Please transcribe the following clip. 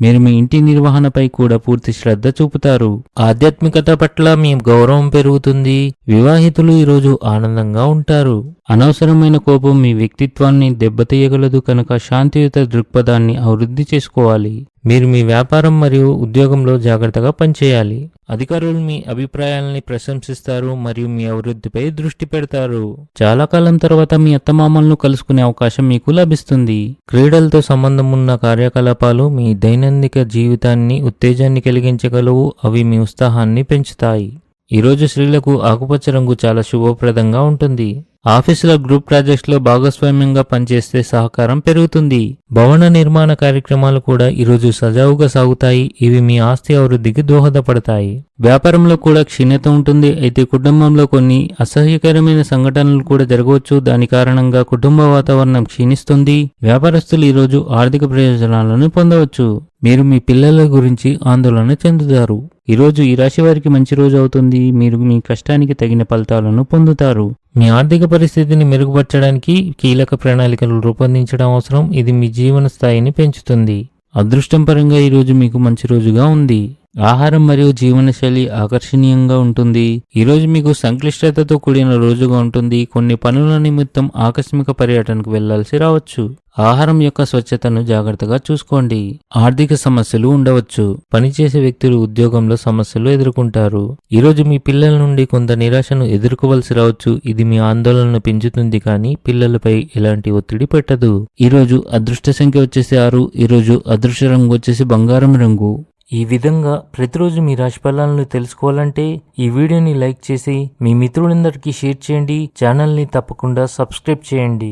మీరు మీ ఇంటి నిర్వహణపై కూడా పూర్తి శ్రద్ధ చూపుతారు. ఆధ్యాత్మికత పట్ల మీ గౌరవం పెరుగుతుంది. వివాహితులు ఈరోజు ఆనందంగా ఉంటారు. అనవసరమైన కోపం మీ వ్యక్తిత్వాన్ని దెబ్బతీయగలదు కనుక శాంతియుత దృక్పథాన్ని అభివృద్ధి చేసుకోవాలి. మీరు మీ వ్యాపారం మరియు ఉద్యోగంలో జాగ్రత్తగా పనిచేయాలి. అధికారులు మీ అభిప్రాయాలని ప్రశంసిస్తారు మరియు మీ అభివృద్ధిపై దృష్టి పెడతారు. చాలా కాలం తర్వాత మీ అత్తమామలను కలుసుకునే అవకాశం మీకు లభిస్తుంది. క్రీడలతో సంబంధం ఉన్న కార్యకలాపాలు మీ దైనందిక జీవితాన్ని ఉత్తేజాన్ని కలిగించగలవు. అవి మీ ఉత్సాహాన్ని పెంచుతాయి. ఈరోజు స్త్రీలకు ఆకుపచ్చ రంగు చాలా శుభప్రదంగా ఉంటుంది. ఆఫీసులో గ్రూప్ ప్రాజెక్ట్స్లో భాగస్వామ్యంగా పనిచేస్తే సహకారం పెరుగుతుంది. భవన నిర్మాణ కార్యక్రమాలు కూడా ఈరోజు సజావుగా సాగుతాయి. ఇవి మీ ఆస్తి అభివృద్ధికి దోహదపడతాయి. వ్యాపారంలో కూడా క్షీణత ఉంటుంది. అయితే కుటుంబంలో కొన్ని అసహ్యకరమైన సంఘటనలు కూడా జరగవచ్చు. దాని కారణంగా కుటుంబ వాతావరణం క్షీణిస్తుంది. వ్యాపారస్తులు ఈరోజు ఆర్థిక ప్రయోజనాలను పొందవచ్చు. మీరు మీ పిల్లల గురించి ఆందోళన చెందుతారు. ఈరోజు ఈ రాశి వారికి మంచి రోజు అవుతుంది. మీరు మీ కష్టానికి తగిన ఫలితాలను పొందుతారు. మీ ఆర్థిక పరిస్థితిని మెరుగుపరచడానికి కీలక ప్రణాళికలు రూపొందించడం అవసరం. ఇది మీ జీవన స్థాయిని పెంచుతుంది. అదృష్టం పరంగా ఈరోజు మీకు మంచి రోజుగా ఉంది. ఆహారం మరియు జీవనశైలి ఆకర్షణీయంగా ఉంటుంది. ఈరోజు మీకు సంక్లిష్టతతో కూడిన రోజుగా ఉంటుంది. కొన్ని పనుల నిమిత్తం ఆకస్మిక పర్యటనకు వెళ్లాల్సి రావచ్చు. ఆహారం యొక్క స్వచ్ఛతను జాగ్రత్తగా చూసుకోండి. ఆర్థిక సమస్యలు ఉండవచ్చు. పనిచేసే వ్యక్తులు ఉద్యోగంలో సమస్యలు ఎదుర్కొంటారు. ఈరోజు మీ పిల్లల నుండి కొంత నిరాశను ఎదుర్కోవలసి రావచ్చు. ఇది మీ ఆందోళనను పెంచుతుంది కానీ పిల్లలపై ఎలాంటి ఒత్తిడి పెట్టదు. ఈరోజు అదృష్ట సంఖ్య వచ్చేసి 6. ఈరోజు అదృష్ట రంగు వచ్చేసి బంగారం రంగు. ఈ విధంగా ప్రతిరోజు మీ రాశి ఫలాలను తెలుసుకోవాలంటే ఈ వీడియోని లైక్ చేసి మీ మిత్రులందరికీ షేర్ చేయండి. ఛానల్ని తప్పకుండా సబ్స్క్రైబ్ చేయండి.